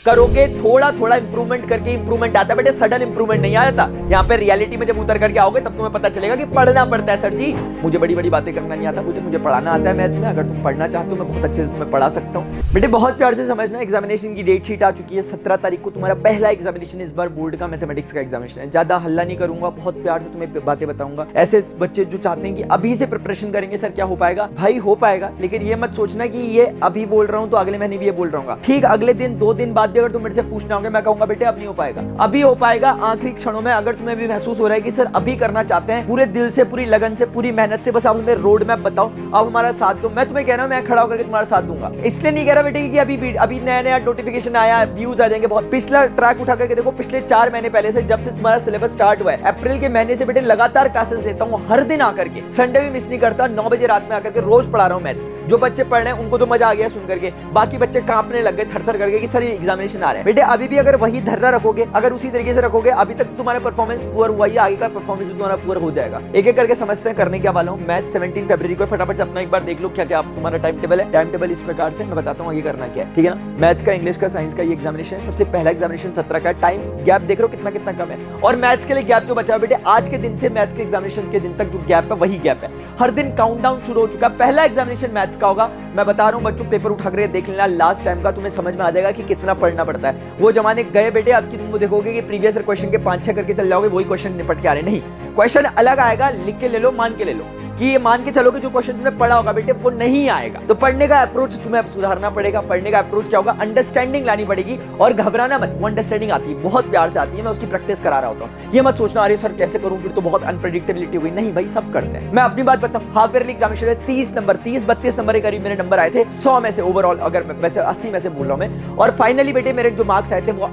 करोगे, थोड़ा थोड़ा इंप्रूवमेंट करके इंप्रूवमेंट आता है बेटे, सडन इंप्रूवमेंट नहीं आ जाता। यहाँ पे रियलिटी में जब उतर करके आओगे तब तुम्हें पता चलेगा कि पढ़ना पड़ता है। सर जी मुझे बड़ी बड़ी बातें करना नहीं आता, मुझे पढ़ाना आता है मैथ्स में। अगर तुम पढ़ना चाहते हो मैं बहुत अच्छे से तुम्हें पढ़ा सकता हूँ बेटे। बहुत प्यार से समझना, एग्जामिनेशन की डेट शीट आ चुकी है। 17 तारीख को तुम्हारा पहला एग्जामिनेशन, इस बार बोर्ड का मैथमेटिक्स का एग्जामिनेशन है। ज्यादा हल्ला नहीं करूंगा, बहुत प्यार से तुम्हें बातें बताऊंगा। ऐसे बच्चे जो चाहते हैं कि अभी से प्रिपरेशन करेंगे सर क्या हो पाएगा, भाई हो पाएगा, लेकिन ये मत सोचना कि ये अभी बोल रहा हूँ तो अगले महीने भी ये बोल रहा हूँ। ठीक अगले दिन 2 दिन बाद भी अगर तुम मेरे से पूछना होगा, मैं कहूंगा बेटे अब नहीं हो पाएगा, अभी हो पाएगा आखिरी क्षणों में। अगर तुम्हें भी महसूस हो रहा है कि सर अभी करना चाहते हैं पूरे दिल से, पूरी लगन से, पूरी मेहनत से, बस आप हमें रोड मैप बताओ, अब हमारा साथ दो। मैं तुम्हें कह रहा हूँ मैं खड़ा होकर तुम्हारा साथ दूंगा। इसलिए नहीं कह रहा बेटे कि अभी नया नया नोटिफिकेशन आया, व्यूज आ जाएंगे बहुत। पिछला ट्रैक उठा करके देखो, पिछले 4 महीने पहले से, जब से तुम्हारा सिलेबस स्टार्ट हुआ है, अप्रैल के महीने से बेटे लगातार क्लासेस लेता हूँ, हर दिन आकर के, संडे भी मिस नहीं करता, 9 बजे रात में आकर के रोज पढ़ा रहा हूँ मैथ्स। जो बच्चे पढ़ रहे हैं उनको तो मजा आ गया सुन करके, बाकी बच्चे कांपने लग गए, थर-थर करके कि सर ये एग्जामिनेशन आ रहे हैं। बेटे अभी भी अगर वही धरना रखोगे, अगर उसी तरीके से रखोगे, अभी तक तुम्हारा परफॉर्मेंस पुअर हुआ ही, आगे का परफॉर्मेंस तुम्हारा पुअर हो जाएगा। एक एक करके समझते हैं करने क्या वाला हूँ। मैथ 17 फरवरी को फटाफट से अपना एक बार देख लो क्या क्या तुम्हारा टाइम टेबल है। टाइम टेबल इस प्रकार से मैं बताता हूँ आगे करना क्या है, ठीक है ना। मैथ्स का, इंग्लिश का, साइंस का ये एग्जामिनेशन है। सबसे पहला एग्जामिनेशन 17 का, टाइम गैप देख रहे हो कितना कितना कम है। और मैथ्स के लिए गैप जो बचा है बेटे, आज के दिन से मैथ्स के एग्जामिनेशन के दिन तक जो गैप है वही गैप है। हर दिन काउंटडाउन शुरू हो चुका है। पहला एग्जामिनेशन मैथ्स का होगा, मैं बता रहा हूं बच्चों, पेपर उठा कर देख लेना लास्ट टाइम का, तुम्हें समझ में आ जाएगा कि कितना पढ़ना पड़ता है। वो जमाने गए बेटे, अब की तुम देखोगे कि प्रीवियस क्वेश्चन के 5-6 करके चल जाओगे, वही क्वेश्चन निपट के आ रहे। नहीं, क्वेश्चन अलग आएगा, लिख के ले लो, मान के ले लो कि ये मान के चलो कि जो क्वेश्चन तुमने पढ़ा होगा बेटे वो नहीं आएगा। तो पढ़ने का अप्रोच तुम्हें अब सुधारना पड़ेगा। पढ़ने का अप्रोच क्या होगा, अंडरस्टैंडिंग लानी पड़ेगी। और घबराना मत, वो अंडरस्टैंडिंग आती है, बहुत प्यार से आती है, मैं उसकी प्रैक्टिस करा रहा होता हूँ। ये मत सोचना अरे सर कैसे करूं, फिर तो बहुत अनप्रेडिक्टेबिलिटी हुई। नहीं भाई, सब करते हैं। मैं अपनी बात बताऊं, हाफ ईयरली एग्जामिनेशन में 30-32 नंबर के करीब मेरे नंबर आए थे 100 में से ओवरऑल, अगर वैसे 80 में से बोल रहा हूं मैं। और फाइनली बेटे मेरे जो मार्क्स आए थे वो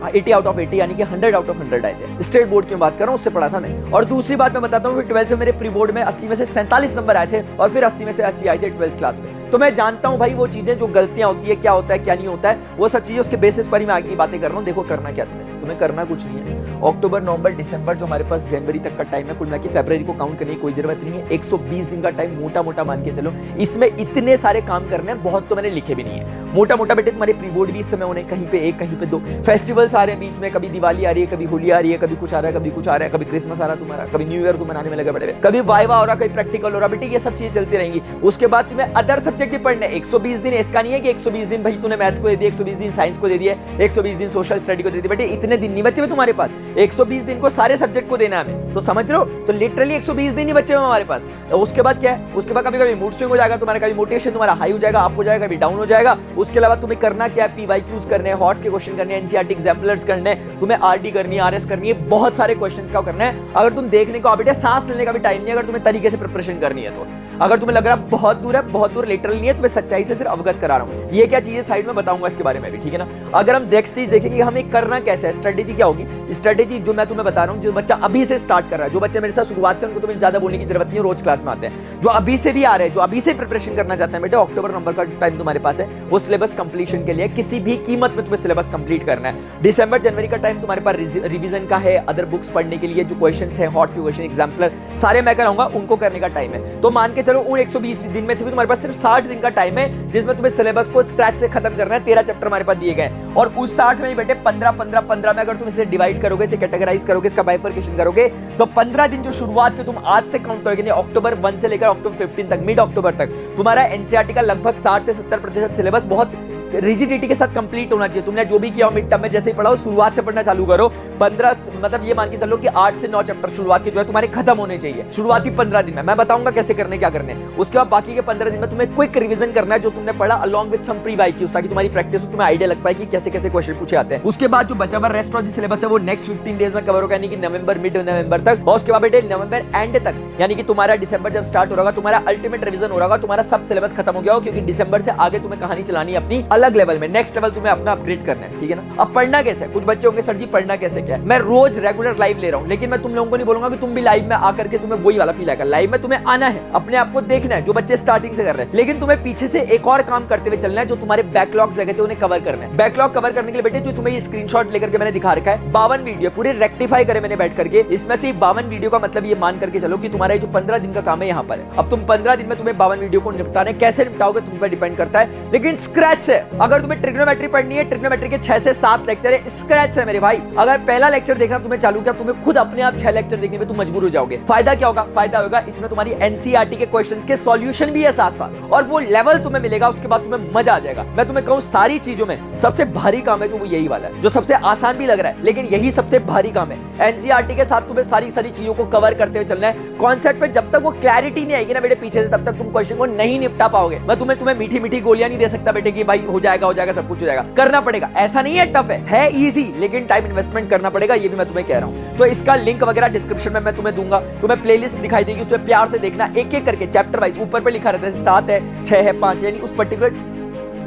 80 आउट ऑफ 80 यानी कि 100 आउट ऑफ 100 आए थे। स्टेट बोर्ड की बात कर रहा हूं, उससे पढ़ा था मैं। और दूसरी बात मैं बताता हूं, 12th में मेरे प्री बोर्ड में 80 में से 47 नंबर आए थे और फिर 80 में से 80 आए थे 12th क्लास में। तो मैं जानता हूं भाई वो चीजें जो गलतियां होती है, क्या होता है क्या नहीं होता है, वो सब चीजें उसके बेसिस पर ही मैं आगे बातें कर रहा हूं। देखो करना क्या तुम्हें करना कुछ नहीं है। अक्टूबर, नवंबर, दिसंबर जो हमारे पास जनवरी तक का टाइम है, कुल मिला के फरवरी को काउंट करने की कोई जरूरत नहीं है। 120 दिन का टाइम मोटा मोटा मान के चलो, इसमें इतने सारे काम करने हैं, बहुत तो मैंने लिखे भी नहीं है। मोटा मोटा बेटे तुम्हारे प्री बोर्ड भी इस समय होने, कहीं पे 1 कहीं पे 2 फेस्टिवल्स आ रहे हैं बीच में, कभी दिवाली आ रही है, कभी होली आ रही है, कभी कुछ आ रहा है, कभी कुछ आ रहा है, कभी क्रिसमस आ रहा है तुम्हारा, कभी न्यू ईयर तुम मनाने में लगे बड़े, कभी वाइवा हो रहा, कभी प्रैक्टिकल हो रहा बेटे, ये सब चीजें चलती रहेंगी। उसके बाद तुम्हें अदर सब्जेक्ट भी पढ़ने 120 दिन। इसका नहीं है कि 120 दिन भाई तूने मैथ्स को दे दिया, 120 दिन साइंस को दे दिया, 120 दिन सोशल स्टडी को दे दिया। बेटे इतने दिन नहीं बचे हुए तुम्हारे पास, 120 दिन को सारे सब्जेक्ट को देना है हमें, तो समझ रहे हो। तो लिटरली 120 दिन ही बचे हुए हमारे पास। उसके बाद क्या है, उसके बाद कभी कभी मूड स्विंग हो जाएगा तुम्हारा, कभी मोटिवेशन तुम्हारा हाई हो जाएगा, अप हो जाएगा, कभी डाउन हो जाएगा। उसके अलावा तुम्हें करना क्या है, पीवाईक्यूज करने हैं, हॉट के क्वेश्चन करने हैं, एनसीईआरटी एग्जाम्पलर्स करने हैं, तुम्हें आरडी करनी है, आरएस करनी है, बहुत सारे क्वेश्चंस का करना है। अगर तुम देखने को बेटे सांस लेने का भी टाइम नहीं, अगर तुम्हें तरीके से प्रिपरेशन करनी है तो। अगर तुम्हें लग रहा है बहुत दूर है, बहुत दूर लिटरल नहीं है, तुम्हें सच्चाई से सिर्फ अवगत करा रहा हूं। ये क्या चीजें साइड में बताऊंगा इसके बारे में भी, ठीक है ना। अगर हम नेक्स्ट चीज देखेंगे हमें करना कैसे है, स्ट्रेटेजी क्या होगी। स्ट्रेटेजी जो मैं तुम्हें बता रहा हूं, जो बच्चा अभी से स्टार्ट कर रहा है, जो बच्चे मेरे साथ शुरुआत से, उनको तुम्हें ज्यादा बोलने की जरूरत नहीं है, रोज क्लास में आते हैं। जो अभी से भी आ रहे हैं, जो अभी से प्रिपरेशन करना चाहते हैं बेटे, अक्टूबर नवंबर का टाइम तुम्हारे पास है, वो सिलेबस कंप्लीशन के लिए किसी भी कीमत में तुम्हें सिलेबस कंप्लीट करना है। दिसंबर जनवरी का टाइम तुम्हारे पास रिवीजन का है, अदर बुक्स पढ़ने के लिए, जो क्वेश्चंस है, हॉट के क्वेश्चन, एग्जाम्पलर सारे मैं कराऊंगा, उनको करने का टाइम है। तो मान के चलो उन 120 दिन में से भी तुम्हारे पास सिर्फ 60 दिन का टाइम है, जिसमें तुम्हें सिलेबस को स्क्रैच से खत्म करना है। 13 चैप्टर हमारे पास दिए गए, और उस 60 में ही बेटे 15 में अगर तुम इसे डिवाइड करोगे, इसे कैटेगराइज करोगे, इसका बाइफरकेशन करोगे, तो 15 दिन जो शुरुआत के तुम आज से काउंट करोगे, अक्टूबर 1 से लेकर अक्टूबर 15 तक, मिड अक्टूबर तक तुम्हारा एनसीईआरटी का लगभग 60 से 70% सिलेबस बहुत रिजिडिटी के साथ कंप्लीट होना चाहिए। तुमने जो भी किया हो मिड टर्म में, जैसे ही पढ़ाओ, शुरुआत से पढ़ना चालू करो। 15 मतलब ये मान के चलो कि 8 से 9 चैप्टर शुरुआत के जो है तुम्हारे खत्म होने चाहिए शुरुआती 15 दिन में। मैं बताऊंगा कैसे करने, क्या करने। उसके बाद बाकी के 15 दिन में तुम्हें क्विक रिवीजन करना है जो तुमने पढ़ा, अलॉन्ग विद सम प्रीवाइक्यूज, ताकि तुम्हारी प्रैक्टिस तुम्हें आइडिया लग पाए कि कैसे कैसे क्वेश्चन पूछे आते हैं। उसके बाद जो बचा हुआ रेस्ट ऑफ द सिलेबस है वो नेक्स्ट 15 डेज में कवर होगा, यानी कि नवंबर, मिड नवंबर तक। और उसके बाद बेटे नवंबर एंड तक, यानी कि तुम्हारा दिसंबर जब स्टार्ट हो रहा होगा, तुम्हारा अल्टीमेट रिवीजन हो रहा होगा, तुम्हारा सब सिलेबस खत्म हो गया हो, क्योंकि दिसंबर से आगे तुम्हें कहानी चलानी है अपनी अलग लेवल में, नेक्स्ट लेवल तुम्हें अपना अपग्रेड करना है, ठीक है ना। अब पढ़ना कैसे है, कुछ बच्चे होंगे सर जी पढ़ना कैसे क्या है। मैं रोज रेगुलर लाइव ले रहा हूं, लेकिन मैं तुम लोगों को नहीं बोलूंगा कि तुम भी लाइव में आकर के तुम्हें वही वाला फील आएगा। लाइव में तुम्हें आना है, अपने आप को देखना है, जो बच्चे स्टार्टिंग से कर रहे हैं, लेकिन तुम्हें पीछे से एक और काम करते हुए चलना है, जो तुम्हारे बैकलॉग्स रह गए थे उन्हें कवर करना है। बैकलॉग कवर करने के लिए बेटे जो तुम्हें ये स्क्रीनशॉट लेकर के मैंने दिखा रखा है, 52 वीडियो पूरे रेक्टिफाई करे मैंने बैठ करके। इसमें से 52 वीडियो का मतलब ये मान करके चलो कि तुम्हारा जो 15 दिन का काम है यहाँ पर है। अब तुम 15 दिन में तुम्हें 52 वीडियो को निपटाने, कैसे निपटाओगे तुम पर डिपेंड करता है, लेकिन स्क्रैच से अगर तुम्हें ट्रिग्नोमेट्री पढ़नी है, ट्रिग्नोमेट्री के 6 से 7 लेक्चर है, स्क्रैच से मेरे भाई। अगर पहला लेक्चर देखना तुम्हें चालू किया, तुम्हें खुद अपने आप 6 लेक्चर देखने पे तुम मजबूर हो जाओगे। फायदा क्या होगा? फायदा होगा इसमें तुम्हारी एनसीईआरटी के क्वेश्चंस के सॉल्यूशन भी है साथ साथ, और वो लेवल तुम्हें मिलेगा, उसके बाद तुम्हें मजा आ जाएगा। मैं तुम्हें कहूं सारी चीजों में सबसे भारी काम है जो वो यही वाला है, जो सबसे आसान भी लग रहा है लेकिन यही सबसे भारी काम है। एनसीईआरटी के साथ तुम्हें सारी चीजों को कवर करते हुए चलना है। कॉन्सेप्ट पे जब तक वो क्लैरिटी नहीं आएगी ना बेटे पीछे से, तब तक तुम क्वेश्चन को नहीं निपटा पाओगे। मैं तुम्हें मीठी मीठी गोलियां नहीं दे सकता बेटे कि भाई हो जाएगा सब कुछ हो जाएगा। करना पड़ेगा, ऐसा नहीं है टफ है इजी, लेकिन टाइम इन्वेस्टमेंट करना पड़ेगा, ये भी मैं तुम्हें कह रहा हूं। तो इसका लिंक वगैरह डिस्क्रिप्शन में मैं तुम्हें दूंगा, तुम्हें प्लेलिस्ट दिखाई देगी, उसमें प्यार से देखना, एक एक करके चैप्टर वाइज। ऊपर पे लिखा रहता है 7 है, 6 है, 5 है, यानी उस पर्टिकुलर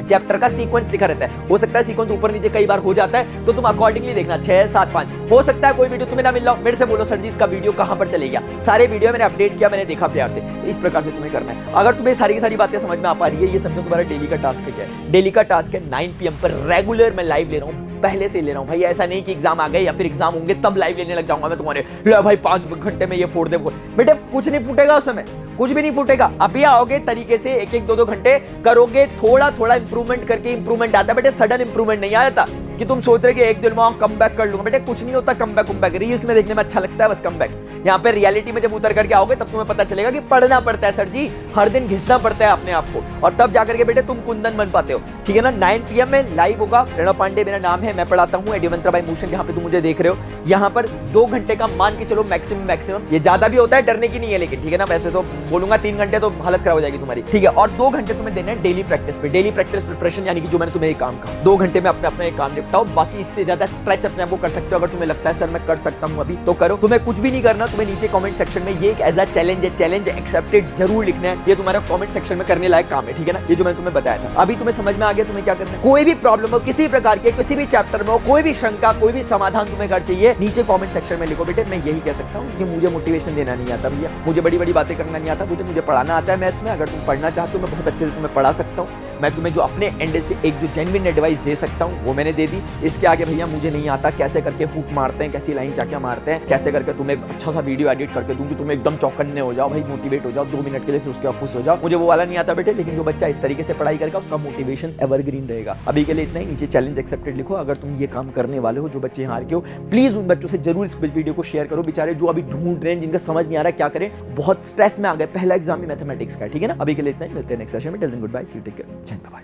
चैप्टर का सीक्वेंस लिखा रहता है। हो सकता है सीक्वेंस ऊपर नीचे कई बार हो जाता है, तो तुम अकॉर्डिंगली देखना 6, 7, 5। हो सकता है कोई वीडियो तुम्हें ना मिल रहा हो, मेरे से बोलो सर जी इसका वीडियो कहां पर चले गया। सारे वीडियो मैंने अपडेट किया, मैंने देखा प्यार से। तो इस प्रकार से तुम्हें करना है। अगर तुम्हें सारी की सारी बातें समझ में आ पा रही है, ये समझो तुम्हारा डेली का टास्क क्या है। डेली का टास्क है 9 PM पर रेगुलर मैं लाइव ले रहा हूँ, पहले से ले रहा हूँ भाई। ऐसा नहीं कि एग्जाम आ गए या फिर एग्जाम होंगे तब लाइव लेने लग जाऊंगा मैं तुम्हारे, ले भाई 5 घंटे में ये फोड़ दे। बेटे कुछ नहीं फूटेगा उस समय, कुछ भी नहीं फूटेगा। अभी आओगे तरीके से 1-1, 2-2 घंटे करोगे, थोड़ा इंप्रूवमेंट करके इंप्रूवमेंट आता है बेटे। सडन इंप्रूवमेंट नहीं आ जाता कि तुम सोच रहे कि एक दिन में कम बैक कर लूंगा। बेटे कुछ नहीं होता कम बैक, रील्स में देखने में अच्छा लगता है बस कम बैक। यहाँ पे रियलिटी में जब उतर करके आओगे तब तुम्हें पता चलेगा कि पढ़ना पड़ता है सर जी, हर दिन घिसना पड़ता है अपने आप को, और तब जाकर के बेटे तुम कुंदन बन पाते हो। ठीक है ना। 9 PM में लाइव होगा। प्रणव पांडे मेरा नाम है, मैं पढ़ाता हूँ एडवेंचर बाय मोशन, जहाँ पे तुम मुझे देख रहे हो। यहाँ पर 2 घंटे का मान के चलो मैक्सिमम, ये ज्यादा भी होता है, डरने की नहीं है लेकिन, ठीक है ना। वैसे तो बोलूंगा 3 घंटे तो हालत खराब हो जाएगी तुम्हारी, ठीक है। और 2 घंटे तुम्हें देना है डेली प्रैक्टिस पे, डेली प्रैक्टिस प्रिपरेशन, यानी कि जो मैंने तुम्हें एक काम कहा 2 घंटे में अपना एक काम निपटाओ। बाकी इससे ज्यादा स्ट्रेच अपने आप को कर सकते हो। अगर तुम्हें लगता है सर मैं कर सकता हूँ अभी, तो करो। तुम्हें कुछ भी नहीं करना, तुम्हें नीचे कमेंट सेक्शन में ये एक एज अ चैलेंज एक्सेप्टेड जरूर लिखना है। ये तुम्हारा कमेंट सेक्शन में करने लायक काम है, ठीक है ना। ये जो मैंने तुम्हें बताया था, अभी तुम्हें समझ में आ गया तुम्हें क्या करना है। कोई भी प्रॉब्लम हो किसी प्रकार के, किसी भी चैप्टर में हो, कोई भी शंका, कोई भी समाधान तुम्हें कर चाहिए, नीचे कमेंट सेक्शन में लिखो। बेटे मैं यही कह सकता हूँ कि मुझे मोटिवेशन देना नहीं आता भैया, मुझे बड़ी बातें करना नहीं आता, मुझे पढ़ाना आता है मैथ्स में। अगर तुम पढ़ना चाहते हो मैं बहुत अच्छे से तुम्हें पढ़ा सकता हूँ। मैं तुम्हें जो अपने एंड से एक जो जेन्युइन एडवाइस दे सकता हूँ वो मैंने दे दी। इसके आगे भैया मुझे नहीं आता कैसे करके हुक मारते हैं, कैसी लाइन क्या मारते हैं, कैसे करके तुम्हें अच्छा सा वीडियो एडिट करके दूं कि तुम एकदम चौकन्ने हो जाओ भाई, मोटिवेट हो जाओ 2 मिनट के लिए, फिर उसके बाद खुश हो जाओ। मुझे वो वाला नहीं आता बेटे, लेकिन जो बच्चा इस तरीके से पढ़ाई करेगा उसका मोटिवेशन एवरग्रीन रहेगा। अभी के लिए इतना ही। नीचे चैलेंज एक्सेप्टेड लिखो अगर तुम ये काम करने वाले हो। जो बच्चे यहाँ के हो प्लीज उन बच्चों से जरूर इस वीडियो को शेयर करो, बेचारे जो अभी ढूंढ रहे हैं, जिनका समझ नहीं आ रहा क्या करें, बहुत स्ट्रेस में आ गए। पहला एग्जाम ही मैथमेटिक्स का है, ठीक है ना। अभी के लिए इतना ही, मिलते हैं नेक्स्ट सेशन में। Till then good bye, see you, take care, Jai Hind, bye.